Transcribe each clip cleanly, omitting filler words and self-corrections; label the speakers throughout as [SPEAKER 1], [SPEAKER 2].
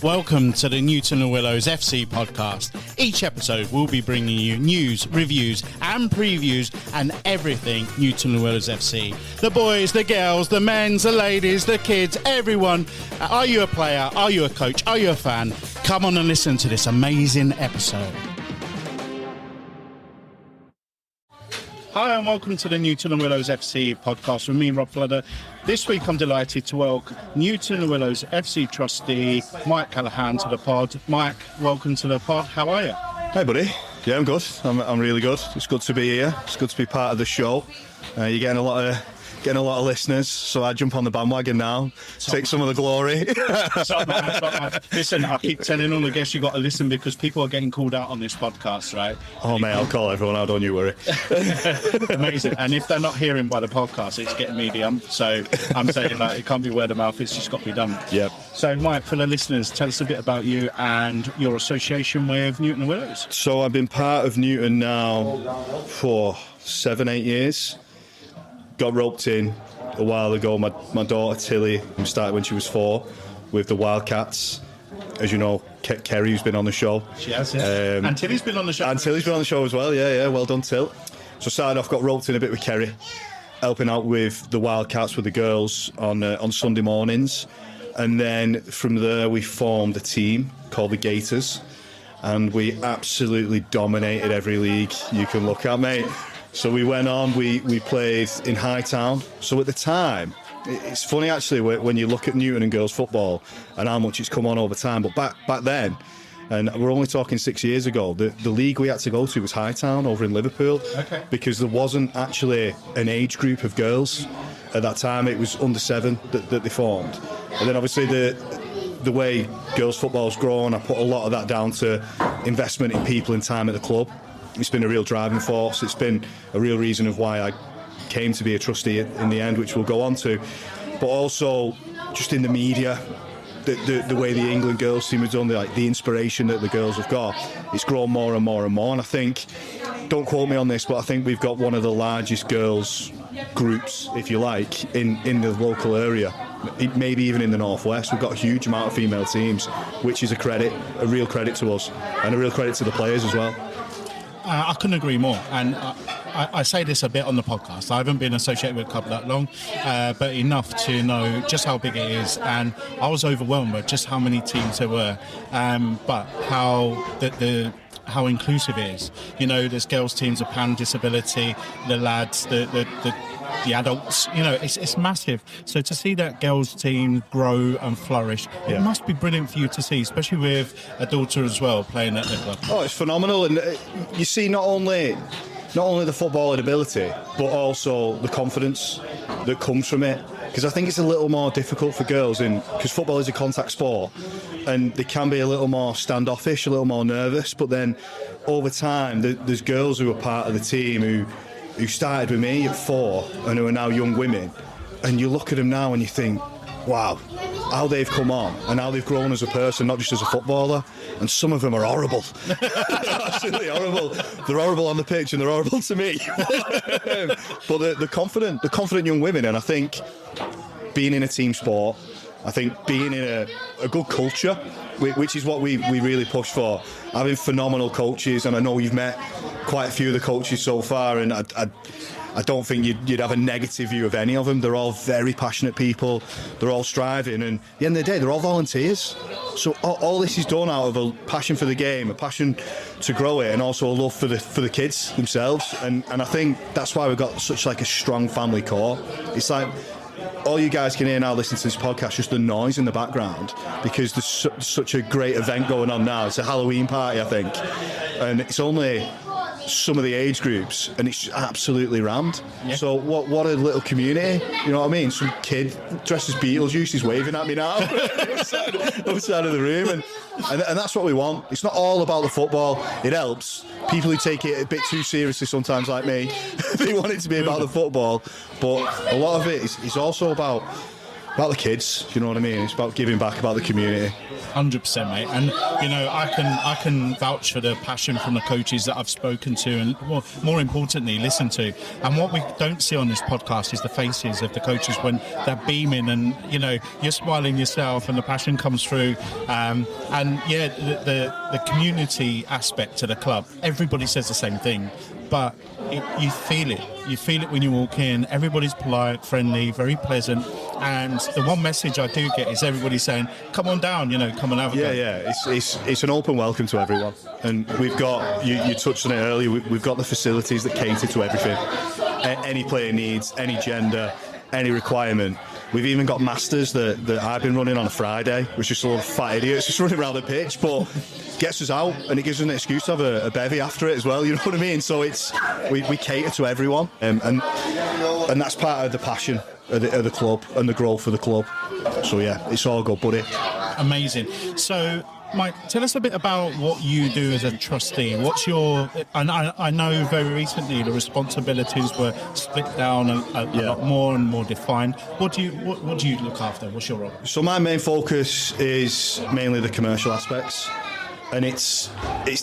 [SPEAKER 1] Welcome to the Newton and Willows FC podcast. Each episode we'll be bringing you news, reviews and previews and everything Newton and Willows FC. The boys, the girls, the men, the ladies, the kids, everyone. Are you a player? Are you a coach? Are you a fan? Come on and listen to this amazing episode. Hi and welcome to the Newton and Willows FC podcast with me, Rob Fludder. This week I'm delighted to welcome Newton and Willows FC trustee Mike Callahan to the pod. Mike, welcome to the pod. How are you?
[SPEAKER 2] Hey buddy. Yeah, I'm good. I'm really good. It's good to be here. It's good to be part of the show. You're getting a lot of listeners, so I jump on the bandwagon now, take some of the glory.
[SPEAKER 1] Listen, I keep telling all the guests you got to listen because people are getting called out on this podcast, right?
[SPEAKER 2] Oh mate, I'll call everyone out, don't you worry.
[SPEAKER 1] Amazing. And if they're not hearing by the podcast, it's getting me the ump. So I'm saying that it can't be word of mouth, it's just got to be done.
[SPEAKER 2] Yep.
[SPEAKER 1] So Mike, for the listeners, tell us a bit about you and your association with Newton and Willows.
[SPEAKER 2] So I've been part of Newton now for 7-8 years. Got roped in a while ago. My daughter Tilly started when she was 4 with the Wildcats. As you know, Kerry, who's been on the show.
[SPEAKER 1] She has, yeah. And Tilly's been on the show.
[SPEAKER 2] And Tilly's been on the show as well, yeah. Well done, Till. So started off, got roped in a bit with Kerry, helping out with the Wildcats with the girls on Sunday mornings. And then from there we formed a team called the Gators. And we absolutely dominated every league you can look at, mate. So we went on, we played in Hightown. So at the time, it's funny actually when you look at Newton and girls football and how much it's come on over time. But back then, and we're only talking 6 years ago, the league we had to go to was Hightown over in Liverpool.
[SPEAKER 1] Okay.
[SPEAKER 2] Because there wasn't actually an age group of girls. At that time, it was under 7 that they formed. And then obviously the way girls football's grown, I put a lot of that down to investment in people and time at the club. It's been a real driving force. It's been a real reason of why I came to be a trustee in the end, which we'll go on to. But also, just in the media, the way the England girls team has done, the inspiration that the girls have got, it's grown more and more and more. And I think, don't quote me on this, but I think we've got one of the largest girls groups, if you like, in the local area. Maybe even in the Northwest. We've got a huge amount of female teams, which is a real credit to us, and a real credit to the players as well.
[SPEAKER 1] I couldn't agree more, and I say this a bit on the podcast. I haven't been associated with the club that long, but enough to know just how big it is, and I was overwhelmed by just how many teams there were, but how inclusive it is. You know, there's girls teams of pan disability, the lads, the adults, you know, it's massive. So to see that girls team grow and flourish, it must be brilliant for you to see, especially with a daughter as well playing at the club.
[SPEAKER 2] Oh, it's phenomenal. And you see not only the footballing ability, but also the confidence that comes from it. Because I think it's a little more difficult for girls, because football is a contact sport, and they can be a little more standoffish, a little more nervous. But then over time, there's girls who are part of the team who started with me at 4 and who are now young women, and you look at them now and you think, wow, how they've come on and how they've grown as a person, not just as a footballer. And some of them are horrible. Absolutely horrible. They're horrible on the pitch and they're horrible to me. But the confident young women, and I think being in a team sport, I think being in a good culture, which is what we really push for, having phenomenal coaches, and I know you've met quite a few of the coaches so far, and I don't think you'd have a negative view of any of them. They're all very passionate people. They're all striving, and at the end of the day, they're all volunteers. So all this is done out of a passion for the game, a passion to grow it, and also a love for the kids themselves. And I think that's why we've got such like a strong family core. It's like all you guys can hear now listening to this podcast, just the noise in the background, because there's such a great event going on now. It's a Halloween party, I think, and it's only some of the age groups, and it's absolutely rammed. Yeah. So what a little community, you know what I mean? Some kid dressed as Beetlejuice is waving at me now outside of the room, and that's what we want. It's not all about the football. It helps people who take it a bit too seriously sometimes, like me. They want it to be about the football, but a lot of it is also about about the kids. You know what I mean? It's about giving back, about the community.
[SPEAKER 1] 100%, mate. And I can vouch for the passion from the coaches that I've spoken to, and more importantly, listen to. And what we don't see on this podcast is the faces of the coaches when they're beaming, and you're smiling yourself, and the passion comes through. The community aspect to the club. Everybody says the same thing, but you feel it. You feel it when you walk in. Everybody's polite, friendly, very pleasant. And the one message I do get is everybody saying, "Come on down, come and have a go."
[SPEAKER 2] Yeah. It's an open welcome to everyone, and we've got you touched on it earlier. We've got the facilities that cater to everything. Any player needs, any gender, any requirement. We've even got masters that I've been running on a Friday, which is sort of fat idiots just running around the pitch, but gets us out, and it gives us an excuse to have a bevy after it as well. You know what I mean? So we cater to everyone, and that's part of the passion of the club and the growth of the club. So yeah, it's all good, buddy.
[SPEAKER 1] Amazing. So, Mike, tell us a bit about what you do as a trustee. What's your? And I know very recently the responsibilities were split down a lot more and more defined. What do you look after? What's your role?
[SPEAKER 2] So my main focus is mainly the commercial aspects, and it's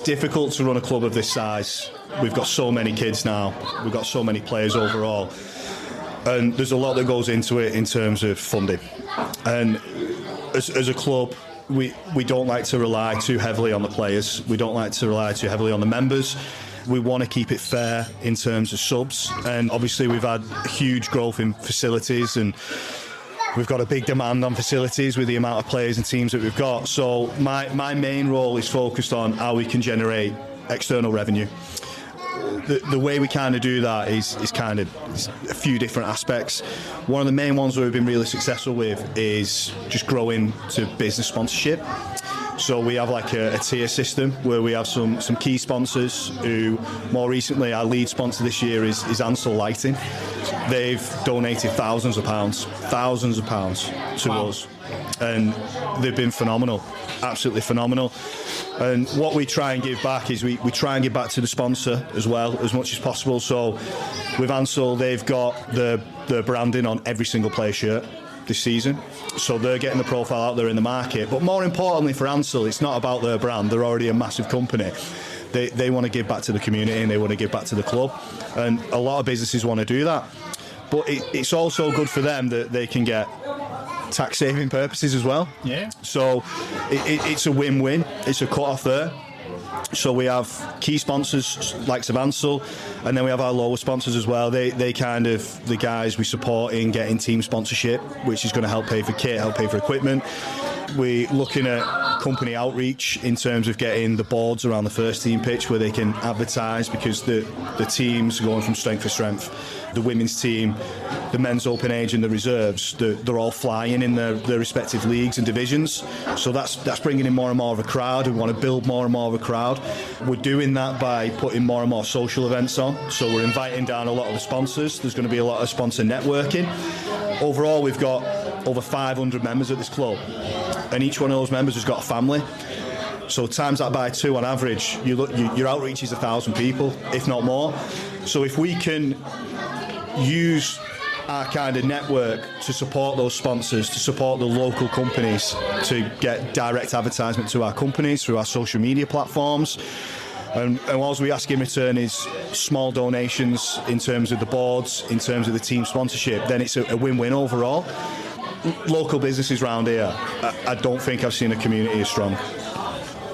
[SPEAKER 2] difficult to run a club of this size. We've got so many kids now. We've got so many players overall, and there's a lot that goes into it in terms of funding. And as a club, we don't like to rely too heavily on the players. We don't like to rely too heavily on the members. We want to keep it fair in terms of subs, and obviously we've had huge growth in facilities, and we've got a big demand on facilities with the amount of players and teams that we've got. So my main role is focused on how we can generate external revenue. The way we kind of do that is kind of a few different aspects. One of the main ones that we've been really successful with is just growing to business sponsorship. So we have like a tier system where we have some key sponsors who, more recently, our lead sponsor this year is Ansell Lighting. They've donated thousands of pounds to us, and they've been phenomenal, absolutely phenomenal. And what we try and give back is we try and give back to the sponsor as well, as much as possible. So with Ansell, they've got the branding on every single player shirt this season, so they're getting the profile out there in the market. But more importantly for Ansell, it's not about their brand. They're already a massive company. They want to give back to the community, and they want to give back to the club, and a lot of businesses want to do that. But it's also good for them that they can get tax saving purposes as well.
[SPEAKER 1] Yeah.
[SPEAKER 2] So it's a win-win. It's a cut-off there. So we have key sponsors like Ansell, and then we have our lower sponsors as well. They kind of the guys we support in getting team sponsorship, which is going to help pay for kit, help pay for equipment. We're looking at company outreach in terms of getting the boards around the first team pitch where they can advertise, because the teams are going from strength to strength. The women's team, the men's open age and the reserves, they're all flying in their respective leagues and divisions. So that's bringing in more and more of a crowd. We want to build more and more of a crowd. We're doing that by putting more and more social events on. So we're inviting down a lot of the sponsors. There's going to be a lot of sponsor networking. Overall, we've got over 500 members at this club, and each one of those members has got a family. So times that by 2 on average, your outreach is 1,000 people, if not more. So if we can use our kind of network to support those sponsors, to support the local companies, to get direct advertisement to our companies through our social media platforms. And all we ask in return is small donations in terms of the boards, in terms of the team sponsorship, then it's a win-win overall. Local businesses around here, I don't think I've seen a community as strong.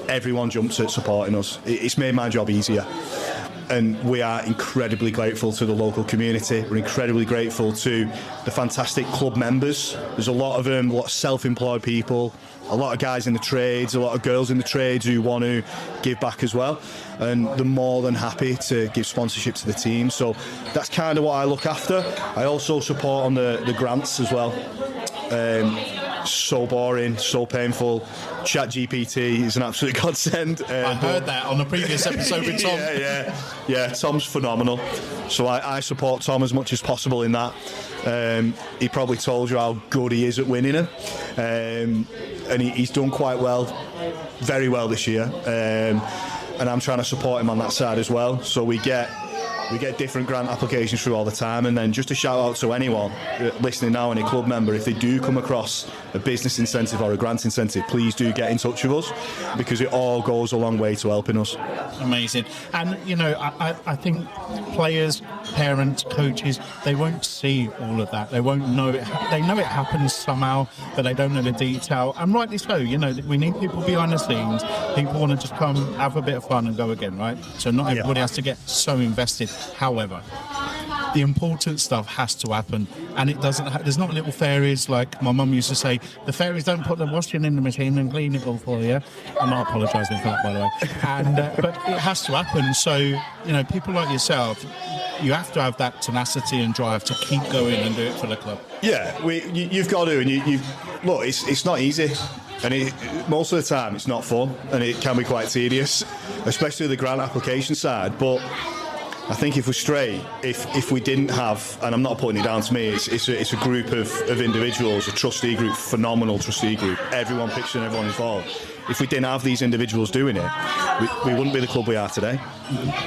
[SPEAKER 2] Everyone jumps at supporting us. It's made my job easier. And we are incredibly grateful to the local community. We're incredibly grateful to the fantastic club members. There's a lot of them, a lot of self-employed people, a lot of guys in the trades, a lot of girls in the trades who want to give back as well. And they're more than happy to give sponsorship to the team. So that's kind of what I look after. I also support on the grants as well. So boring, so painful. ChatGPT is an absolute godsend.
[SPEAKER 1] I heard that on the previous episode with Tom.
[SPEAKER 2] Yeah, Tom's phenomenal. So I support Tom as much as possible in that. He probably told you how good he is at winning them. And he's done quite well, very well this year. And I'm trying to support him on that side as well. So we get We get different grant applications through all the time. And then just a shout out to anyone listening now, any club member, if they do come across a business incentive or a grant incentive, please do get in touch with us, because it all goes a long way to helping us.
[SPEAKER 1] Amazing. And, you know, I think players, parents, coaches, they won't see all of that. They won't know it. They know it happens somehow, but they don't know the detail. And rightly so, you know, we need people behind the scenes. People want to just come, have a bit of fun and go again, right? So not everybody has to get so invested. However, the important stuff has to happen, and it doesn't. There's not little fairies like my mum used to say. The fairies don't put the washing in the machine and clean it all for you. I'm not apologising for that, by the way. And but it has to happen. So you know, people like yourself, you have to have that tenacity and drive to keep going and do it for the club.
[SPEAKER 2] Yeah, you've got to, and you look. It's not easy. And most of the time it's not fun, and it can be quite tedious, especially the grant application side. But I think if we're straight, if we didn't have, and I'm not putting it down to me, it's a group of individuals, a trustee group, phenomenal trustee group, everyone pitched in, everyone involved. If we didn't have these individuals doing it, we wouldn't be the club we are today.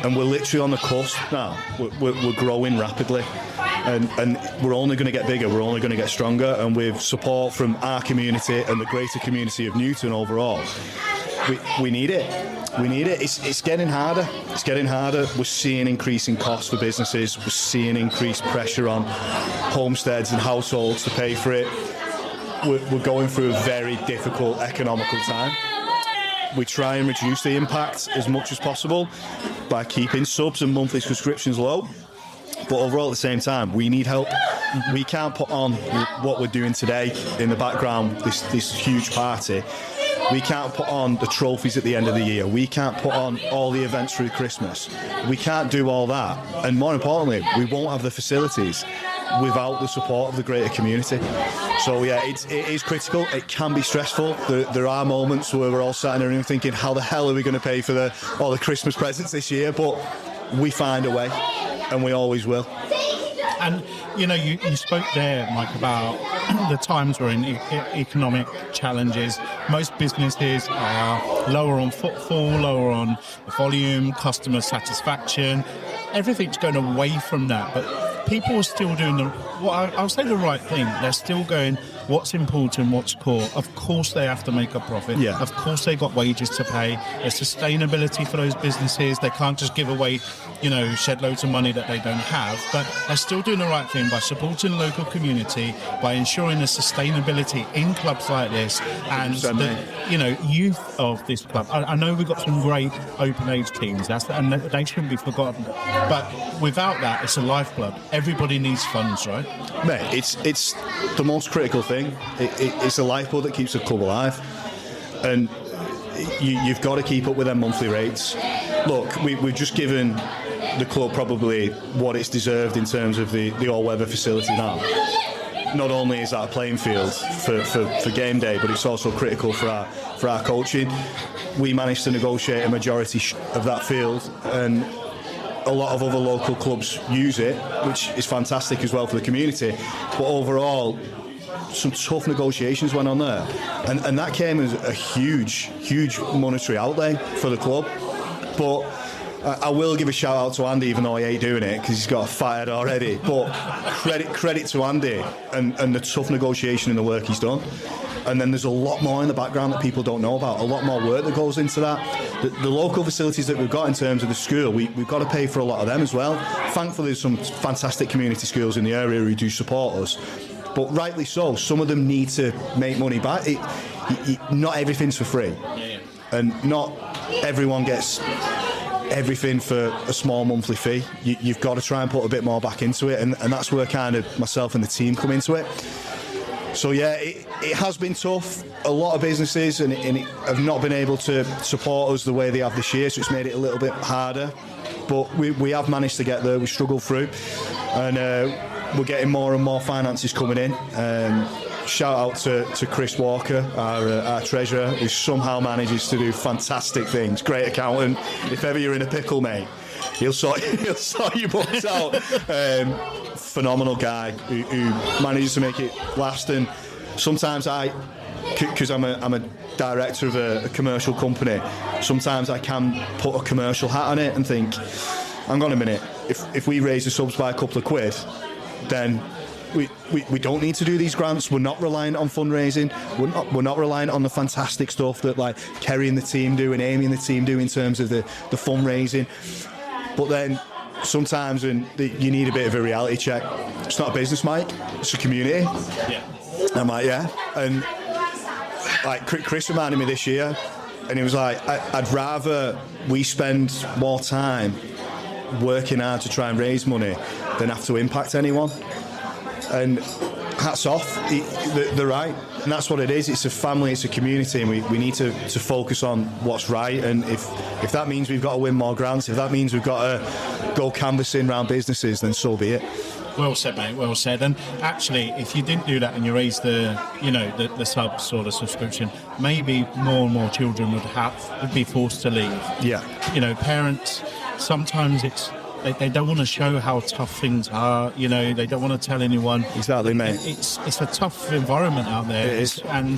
[SPEAKER 2] And we're literally on the cusp now. We're growing rapidly. And we're only going to get bigger, we're only going to get stronger, and with support from our community and the greater community of Newton overall, we need it. We need it. It's getting harder. It's getting harder. We're seeing increasing costs for businesses. We're seeing increased pressure on homesteads and households to pay for it. We're going through a very difficult economical time. We try and reduce the impact as much as possible by keeping subs and monthly subscriptions low. But overall, at the same time, we need help. We can't put on what we're doing today in the background, this huge party. We can't put on the trophies at the end of the year. We can't put on all the events through Christmas. We can't do all that. And more importantly, we won't have the facilities without the support of the greater community. So yeah, it is critical. It can be stressful. There are moments where we're all sat in a room thinking, how the hell are we going to pay for all the Christmas presents this year? But we find a way. And we always will.
[SPEAKER 1] And, you know, you spoke there, Mike, about the times we're in economic challenges. Most businesses are lower on footfall, lower on volume, customer satisfaction. Everything's going away from that. But people are still doing I'll say the right thing. They're still going, what's important, what's core. Of course they have to make a profit.
[SPEAKER 2] Yeah.
[SPEAKER 1] Of course they've got wages to pay. There's sustainability for those businesses. They can't just give away, you know, shed loads of money that they don't have. But they're still doing the right thing by supporting the local community, by ensuring the sustainability in clubs like this and the, you know, youth of this club. I know we've got some great open age teams, and they shouldn't be forgotten. But without that, it's a lifeblood. Everybody needs funds, right?
[SPEAKER 2] Mate, it's the most critical thing. It's the lifeblood that keeps the club alive, and you've got to keep up with their monthly rates. Look, we've just given the club probably what it's deserved in terms of the all-weather facility now. Not only is that a playing field for game day, but it's also critical for our coaching. We managed to negotiate a majority of that field, and a lot of other local clubs use it, which is fantastic as well for the community. But overall, some tough negotiations went on there, and that came as a huge monetary outlay for the club. But I will give a shout out to Andy, even though he ain't doing it because he's got a fat head already. But credit to Andy and the tough negotiation and the work he's done. And then there's a lot more in the background that people don't know about, a lot more work that goes into that. The local facilities that we've got in terms of the school, we've got to pay for a lot of them as well. Thankfully, there's some fantastic community schools in the area who do support us. But rightly so, some of them need to make money back. Not everything's for free. And not everyone gets everything for a small monthly fee. You've got to try and put a bit more back into it, and that's where kind of myself and the team come into it. So yeah, it has been tough. A lot of businesses and have not been able to support us the way they have this year, so it's made it a little bit harder. But we have managed to get there. We struggled through, and we're getting more and more finances coming in. Shout out to Chris Walker, our treasurer, who somehow manages to do fantastic things. Great accountant. If ever you're in a pickle, mate, he'll sort your books out. Phenomenal guy who manages to make it last. And sometimes because I'm a director of a commercial company, sometimes I can put a commercial hat on it and think, hang on a minute, if we raise the subs by a couple of quid, then we don't need to do these grants. We're not reliant on fundraising. We're not reliant on the fantastic stuff that like Kerry and the team do and Amy and the team do in terms of the fundraising. But then sometimes when you need a bit of a reality check, it's not a business, Mike. It's a community.
[SPEAKER 1] Yeah.
[SPEAKER 2] I'm like, yeah. And like Chris reminded me this year, and he was like, I'd rather we spend more time working hard to try and raise money than have to impact anyone. And hats off, they're right. And that's what it is. It's a family, it's a community, and we need to focus on what's right. And if that means we've got to win more grants, if that means we've got to go canvassing around businesses, then so be it.
[SPEAKER 1] Well said, mate. Well said. And actually, if you didn't do that and you raised the subs or the subscription, maybe more and more children would be forced to leave.
[SPEAKER 2] Yeah.
[SPEAKER 1] Parents, sometimes they don't want to show how tough things are. They don't want to tell anyone.
[SPEAKER 2] Exactly, mate.
[SPEAKER 1] It's a tough environment out there.
[SPEAKER 2] It is.
[SPEAKER 1] And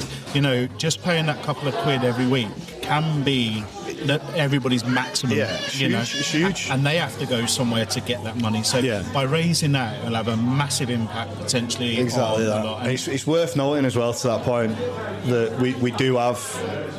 [SPEAKER 1] just paying that couple of quid every week can be everybody's maximum.
[SPEAKER 2] Yeah, it's huge.
[SPEAKER 1] And they have to go somewhere to get that money. So by raising that, it'll have a massive impact potentially.
[SPEAKER 2] Exactly that. And it's worth noting as well to that point that we do have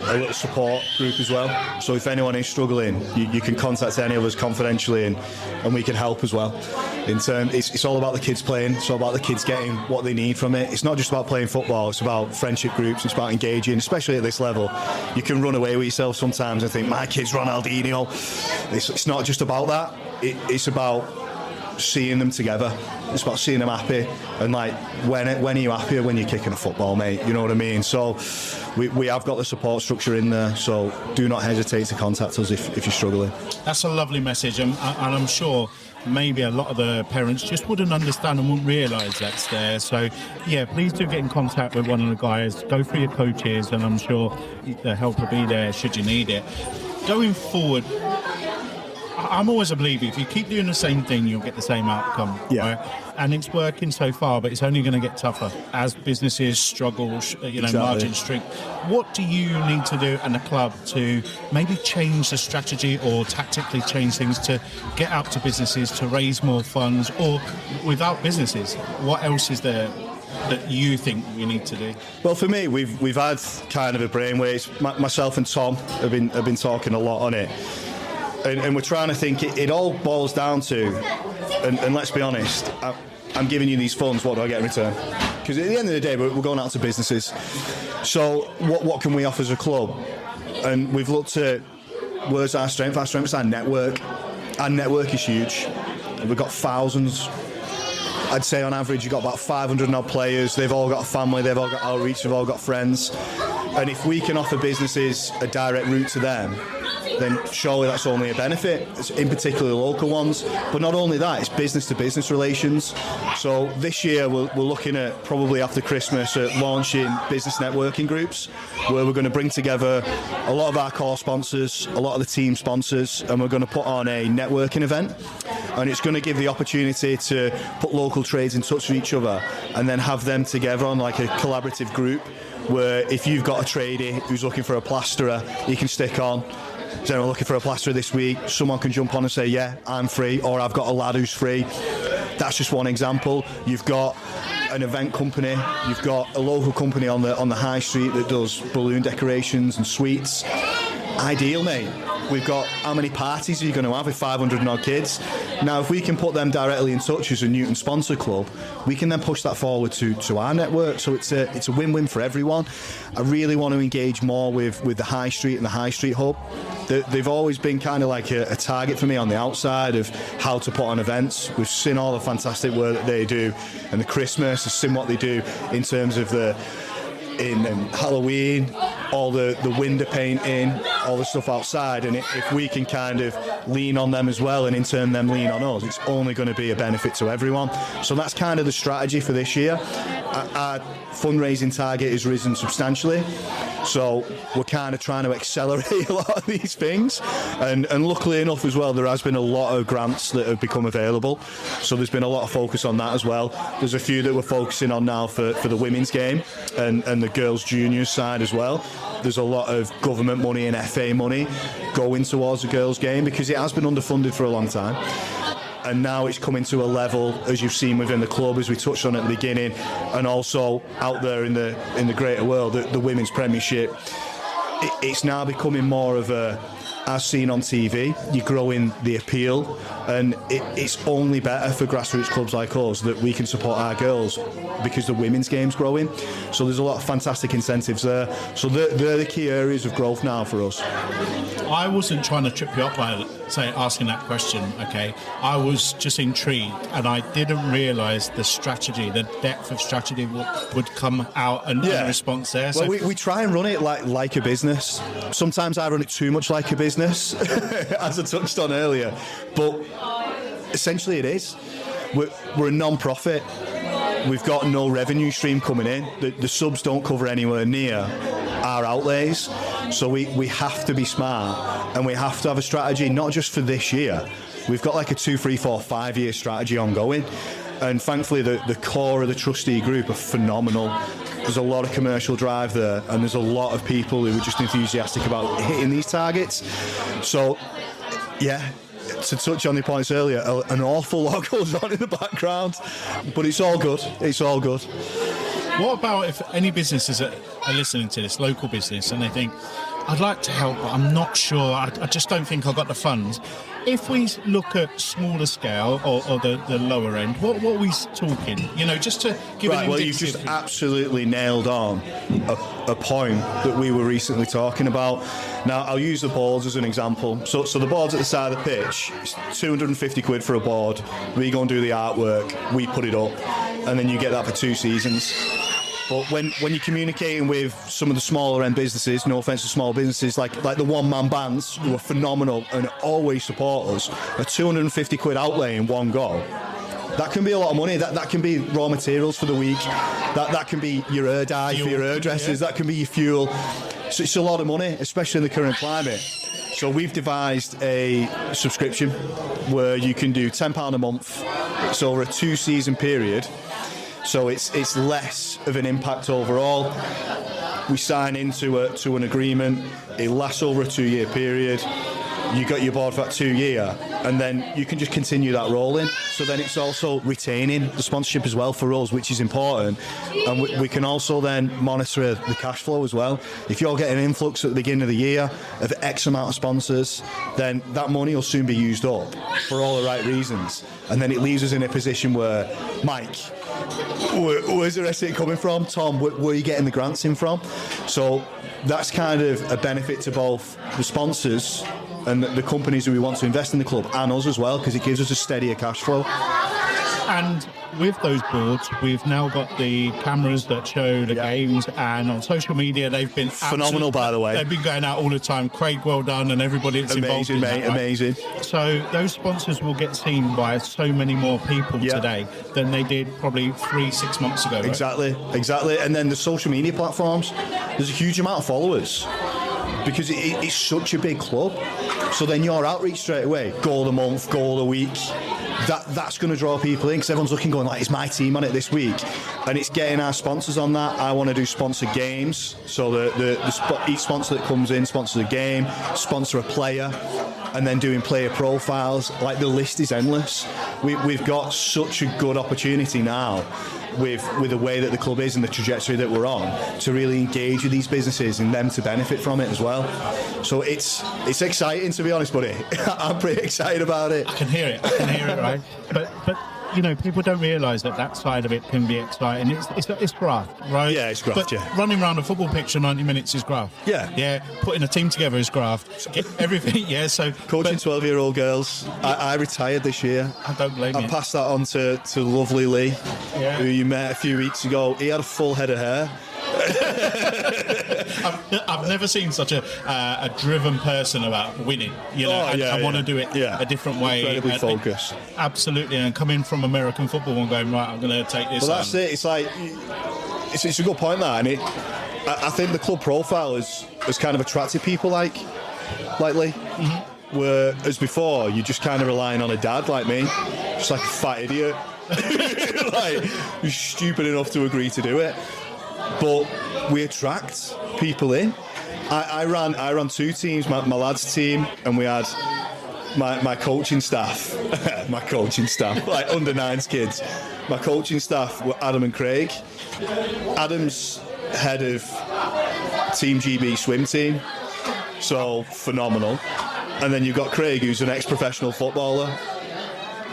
[SPEAKER 2] a little support group as well. So if anyone is struggling, you can contact any of us confidentially and we can help as well. It's all about the kids playing. It's all about the kids getting what they need from it. It's not just about playing football. It's about friendship groups. It's about engaging, especially at this level. You can run away with yourself sometimes and think, my kid's Ronaldinho. It's not just about that. It's about seeing them together. It's about seeing them happy. And like, when are you happier? When you're kicking a football, mate. You know what I mean? So we have got the support structure in there. So do not hesitate to contact us if you're struggling. That's
[SPEAKER 1] a lovely message, and I'm sure maybe a lot of the parents just wouldn't understand and wouldn't realise that's there. So, yeah, please do get in contact with one of the guys. Go through your coaches, and I'm sure the help will be there should you need it. Going forward, I'm always a believer, if you keep doing the same thing, you'll get the same outcome.
[SPEAKER 2] Yeah.
[SPEAKER 1] Right? And it's working so far, but it's only going to get tougher as businesses struggle,
[SPEAKER 2] Exactly.
[SPEAKER 1] margins shrink. What do you need to do and the club to maybe change the strategy or tactically change things to get out to businesses, to raise more funds, or without businesses, what else is there that you think we need to do?
[SPEAKER 2] Well, for me, we've had kind of a brainwave. Myself and Tom have been talking a lot on it. And we're trying to think, it all boils down to, and let's be honest, I'm giving you these funds, what do I get in return? Because at the end of the day, we're going out to businesses. So what can we offer as a club? And we've looked at, where's our strength? Our strength is our network. Our network is huge. We've got thousands. I'd say on average you've got about 500 odd players. They've all got a family, they've all got outreach, they've all got friends. And if we can offer businesses a direct route to them, then surely that's only a benefit, in particular local ones. But not only that, it's business-to-business relations. So this year we're looking at, probably after Christmas, at launching business networking groups where we're going to bring together a lot of our core sponsors, a lot of the team sponsors, and we're going to put on a networking event. And it's going to give the opportunity to put local trades in touch with each other and then have them together on like a collaborative group where if you've got a tradie who's looking for a plasterer, you can stick on. So we're looking for a plasterer this week, someone can jump on and say, yeah, I'm free, or I've got a lad who's free. That's just one example. You've got an event company, you've got a local company on the high street that does balloon decorations and sweets. Ideal, mate. We've got, how many parties are you going to have with 500 odd kids? Now, if we can put them directly in touch as a Newton sponsor club, we can then push that forward to our network. So it's a win-win for everyone. I really want to engage more with the high street and the high street hub. They've always been kind of like a target for me on the outside of how to put on events. We've seen all the fantastic work that they do, and the Christmas, we've seen what they do in terms of in Halloween, all the window painting, all the stuff outside, and if we can kind of lean on them as well and in turn them lean on us, it's only going to be a benefit to everyone. So that's kind of the strategy for this year. Our fundraising target has risen substantially, so we're kind of trying to accelerate a lot of these things, and luckily enough as well, there has been a lot of grants that have become available, so there's been a lot of focus on that as well. There's a few that we're focusing on now for the women's game and the girls juniors side as well. There's a lot of government money and FA money going towards the girls game because it has been underfunded for a long time. and now it's coming to a level, as you've seen within the club, as we touched on at the beginning, and also out there in the greater world, the Women's Premiership. It's now becoming more of a, as seen on TV, you're growing the appeal, and it's only better for grassroots clubs like us that we can support our girls because the women's game's growing. So there's a lot of fantastic incentives there. So they're the key areas of growth now for us.
[SPEAKER 1] I wasn't trying to trip you up by asking that question, okay? I was just intrigued, and I didn't realise the strategy, the depth of strategy would come out and the response there.
[SPEAKER 2] Well, we try and run it like a business. Sometimes I run it too much like a business, as I touched on earlier. But essentially it is. We're a non-profit. We've got no revenue stream coming in. The subs don't cover anywhere near our outlays. So we have to be smart, and we have to have a strategy, not just for this year. We've got like a 2, 3, 4, 5 year strategy ongoing. And thankfully the core of the trustee group are phenomenal. There's a lot of commercial drive there, and there's a lot of people who are just enthusiastic about hitting these targets. So, yeah, to touch on the points earlier, an awful lot goes on in the background, but it's all good. It's all good.
[SPEAKER 1] What about if any businesses are listening to this, local business, and they think, I'd like to help, but I'm not sure, I just don't think I've got the funds. If we look at smaller scale or the lower end, what are we talking? Just to give an indicative.
[SPEAKER 2] Well, you've just absolutely nailed on a point that we were recently talking about. Now, I'll use the boards as an example. So the boards at the side of the pitch, it's 250 quid for a board. We go and do the artwork, we put it up, and then you get that for 2 seasons. But when you're communicating with some of the smaller end businesses, no offence to small businesses, like the one-man bands who are phenomenal and always support us, a 250 quid outlay in one go, that can be a lot of money. That can be raw materials for the week. That can be your hair dye for your hairdressers. Yeah. That can be your fuel. So it's a lot of money, especially in the current climate. So we've devised a subscription where you can do £10 a month. It's over a 2-season period. So it's less of an impact overall. We sign into an agreement. It lasts over a 2-year period. You got your board for that 2 year, and then you can just continue that rolling. So then it's also retaining the sponsorship as well for us, which is important. And we can also then monitor the cash flow as well. If you're getting an influx at the beginning of the year of X amount of sponsors, then that money will soon be used up for all the right reasons. And then it leaves us in a position where, Mike, where's the rest of it coming from? Tom, where are you getting the grants in from? So that's kind of a benefit to both the sponsors and the companies who we want to invest in the club, and us as well, because it gives us a steadier cash flow.
[SPEAKER 1] And with those boards, we've now got the cameras that show the games, and on social media they've been
[SPEAKER 2] phenomenal, by the way.
[SPEAKER 1] They've been going out all the time. Craig, well done, and everybody that's involved in that, right?
[SPEAKER 2] Amazing.
[SPEAKER 1] So those sponsors will get seen by so many more people today than they did probably 3-6 months ago. Right?
[SPEAKER 2] Exactly. And then the social media platforms, there's a huge amount of followers because it's such a big club. So then your outreach straight away, goal of the month, goal of the week, that's going to draw people in, because everyone's looking, going like, it's my team on it this week, and it's getting our sponsors on that. I want to do sponsored games, so each sponsor that comes in sponsors a game, sponsor a player, and then doing player profiles. Like, the list is endless. We've got such a good opportunity now with the way that the club is and the trajectory that we're on, to really engage with these businesses and them to benefit from it as well. So it's exciting, to be honest, buddy. I'm pretty excited about it.
[SPEAKER 1] I can hear it, right? But people don't realise that side of it can be exciting. It's graft, right?
[SPEAKER 2] Yeah, it's graft,
[SPEAKER 1] but running around a football pitch for 90 minutes is graft. Yeah. Putting a team together is graft. Everything, yeah. So
[SPEAKER 2] coaching 12-year-old girls. I retired this year.
[SPEAKER 1] I don't blame you.
[SPEAKER 2] I passed that on to lovely Lee, who you met a few weeks ago. He had a full head of hair.
[SPEAKER 1] I've never seen such a driven person about winning. I want to do it a different way.
[SPEAKER 2] Incredibly focused.
[SPEAKER 1] Absolutely, and coming from American football and going, right, I'm going to take this.
[SPEAKER 2] Well, that's it. It's like it's a good point, that, and I think the club profile has kind of attracted people like Lee. Mm-hmm. Whereas before, you're just kind of relying on a dad like me, just like a fat idiot, like who's stupid enough to agree to do it. But we attract people in. I ran 2 teams, my lads' team, and we had my coaching staff, like under nines kids, my coaching staff were Adam and Craig. Adam's head of Team GB swim team, so phenomenal. And then you've got Craig, who's an ex-professional footballer.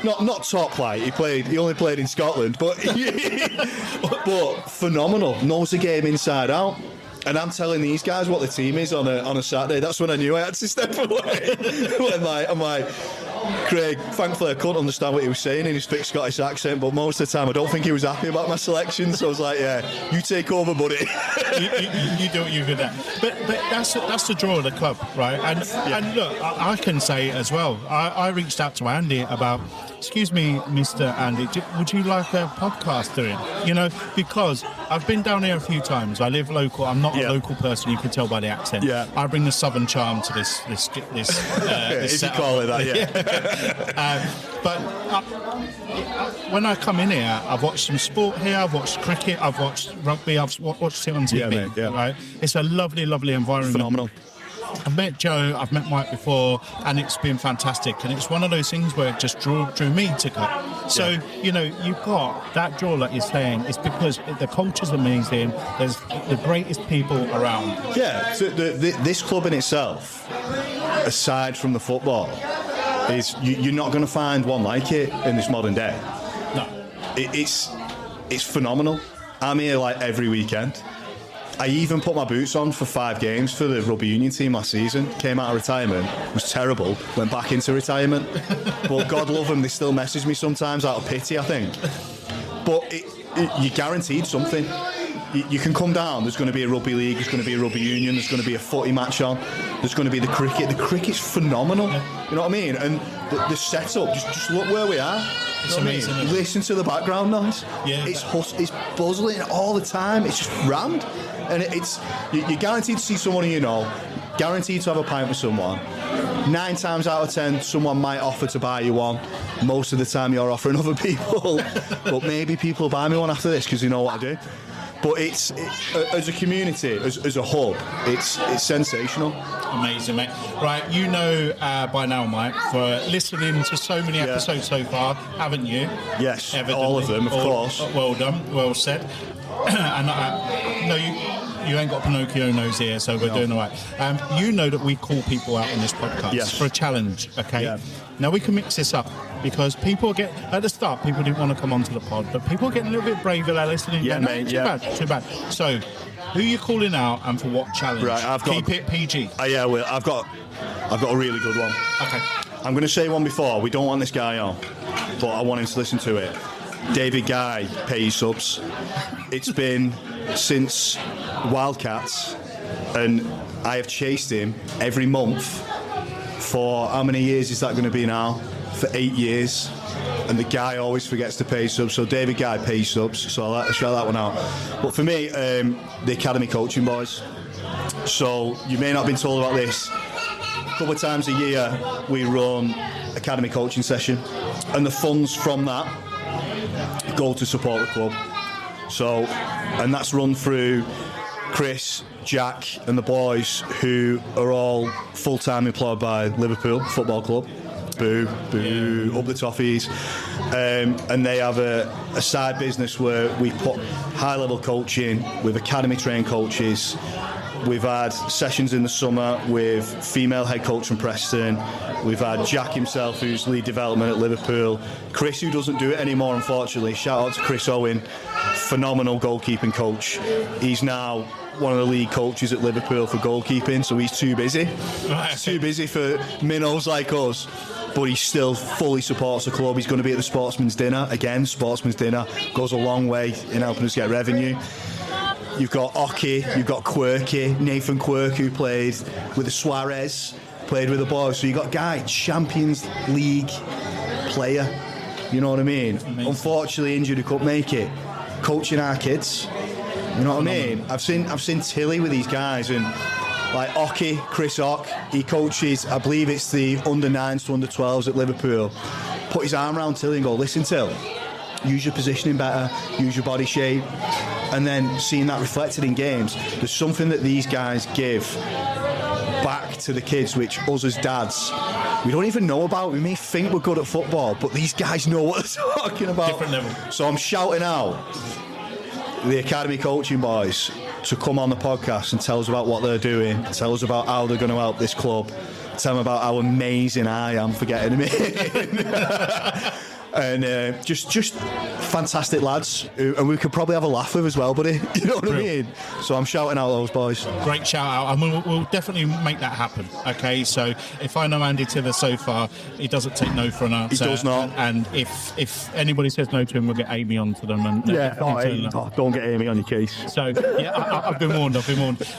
[SPEAKER 2] Not top flight. He only played in Scotland, but but phenomenal. Knows the game inside out. And I'm telling these guys what the team is on a Saturday. That's when I knew I had to step away. I'm like, Craig, thankfully I couldn't understand what he was saying in his thick Scottish accent, but most of the time I don't think he was happy about my selection. So I was like, yeah, you take over, buddy.
[SPEAKER 1] you do what you're good at. But that's the draw of the club, right? And look, I can say as well, I reached out to Andy about, excuse me, Mr. Andy, would you like a podcast doing? You know, because I've been down here a few times. I live local. I'm not a local person. You can tell by the accent. Yeah. I bring the southern charm to this
[SPEAKER 2] if you call it that, yeah.
[SPEAKER 1] But when I come in here, I've watched some sport here. I've watched cricket. I've watched rugby. I've watched it on TV.
[SPEAKER 2] Yeah, mate, yeah.
[SPEAKER 1] Right? It's a lovely, lovely environment.
[SPEAKER 2] Phenomenal.
[SPEAKER 1] I've met Joe, I've met Mike before, and it's been fantastic. And it's one of those things where it just drew me to come. So, you know, you've got that draw, like you're saying, it's because the culture's amazing. There's the greatest people around.
[SPEAKER 2] Yeah, so this club in itself, aside from the football, is you're not going to find one like it in this modern day.
[SPEAKER 1] No.
[SPEAKER 2] It's phenomenal. I'm here like every weekend. I even put my boots on for 5 games for the rugby union team last season. Came out of retirement, was terrible, went back into retirement. But God love them, they still message me sometimes out of pity, I think. But you're guaranteed something. You can come down, there's going to be a rugby league, there's going to be a rugby union, there's going to be a footy match on, there's going to be the cricket. The cricket's phenomenal, you know what I mean? And the setup, just look where we are.
[SPEAKER 1] It's amazing.
[SPEAKER 2] Listen to the background noise.
[SPEAKER 1] Yeah.
[SPEAKER 2] It's buzzing all the time. It's just rammed. And you're guaranteed to see someone you know, guaranteed to have a pint with someone. 9 times out of 10, someone might offer to buy you one. Most of the time you're offering other people. But maybe people will buy me one after this because they know what I do. But it's as a community, as a hub, it's sensational.
[SPEAKER 1] Amazing, mate. Right, you know by now, Mike, for listening to so many episodes so far, haven't you?
[SPEAKER 2] Yes,
[SPEAKER 1] Evidently.
[SPEAKER 2] all of them, of course.
[SPEAKER 1] Well done, well said. And no, you ain't got Pinocchio nose here, so we're doing all right. You know that we call people out on this podcast for a challenge, okay? Yeah. Now we can mix this up because people at the start, people didn't want to come onto the pod, but people are getting a little bit braver. They're listening.
[SPEAKER 2] Yeah, mate.
[SPEAKER 1] Too bad. So, who are you calling out and for what challenge?
[SPEAKER 2] Right,
[SPEAKER 1] keep it PG.
[SPEAKER 2] Yeah, well, I've got a really good one.
[SPEAKER 1] Okay.
[SPEAKER 2] I'm going to say one before. We don't want this guy on, but I want him to listen to it. David Guy, pay his subs. It's been since Wildcats, and I have chased him every month for how many years is that going to be now? For 8 years. And the guy always forgets to pay subs. So David Guy, pay subs. So I'll shout that one out. But for me, the Academy Coaching Boys. So you may not have been told about this. A couple of times a year we run Academy Coaching Session, and the funds from that go to support the club. So, and that's run through Chris, Jack and the boys, who are all full-time employed by Liverpool Football Club. Boo, up the toffees. And they have a side business where we put high-level coaching with academy-trained coaches. We've had sessions in the summer with female head coach from Preston. We've had Jack himself, who's lead development at Liverpool. Chris, who doesn't do it anymore, unfortunately. Shout out to Chris Owen, phenomenal goalkeeping coach. He's now one of the lead coaches at Liverpool for goalkeeping, so he's too busy. He's too busy for minnows like us. But he still fully supports the club. He's going to be at the Sportsman's Dinner. Again, Sportsman's Dinner goes a long way in helping us get revenue. You've got Oki, you've got Quirky, Nathan Quirk, who played with the Suarez, played with the boys. So you've got Guy, Champions League player. You know what I mean? Amazing. Unfortunately injured, who couldn't make it. Coaching our kids. You know what I mean? I've seen Tilly with these guys, and like Oki, Chris Ock, he coaches, I believe it's the under-9s to under-12s at Liverpool. Put his arm around Tilly and go, listen, Till, use your positioning better, use your body shape. And then seeing that reflected in games, there's something that these guys give back to the kids, which us as dads we don't even know about. We may think we're good at football, but these guys know what they're talking about.
[SPEAKER 1] Different level.
[SPEAKER 2] So I'm shouting out the academy coaching boys to come on the podcast and tell us about what they're doing, tell us about how they're going to help this club, tell them about how amazing I am for getting them in. And just fantastic lads, and we could probably have a laugh with as well, buddy. You know what I mean? So I'm shouting out those boys.
[SPEAKER 1] Great shout out, and we'll definitely make that happen. Okay, so if I know Andy Tiller so far, he doesn't take no for an answer.
[SPEAKER 2] He does not.
[SPEAKER 1] And if anybody says no to him, we'll get Amy onto them. And
[SPEAKER 2] Don't get Amy on your case.
[SPEAKER 1] So yeah, I've been warned.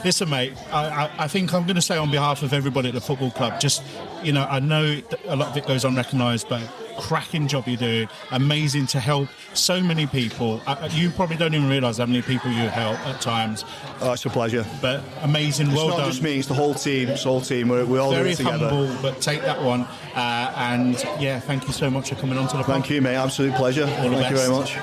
[SPEAKER 1] Listen, mate, I think I'm going to say on behalf of everybody at the football club, just, you know, I know a lot of it goes unrecognised, but cracking job you do, amazing to help so many people. You probably don't even realise how many people you help at times.
[SPEAKER 2] Oh, it's a pleasure.
[SPEAKER 1] But amazing, well done.
[SPEAKER 2] It's not just me, it's the whole team. It's the whole team. We all do it together.
[SPEAKER 1] Very humble, but take that one. And yeah, thank you so much for coming on to the podcast.
[SPEAKER 2] Thank you, mate. Absolute pleasure. Thank you very much.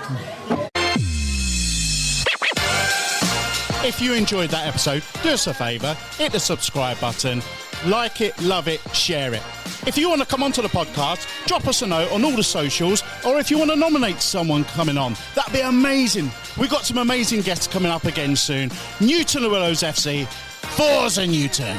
[SPEAKER 1] If you enjoyed that episode, do us a favour, hit the subscribe button, like it, love it, share it. If you want to come onto the podcast, drop us a note on all the socials, or if you want to nominate someone coming on, that'd be amazing. We've got some amazing guests coming up again soon. Newton NLWFC, Forza Newton.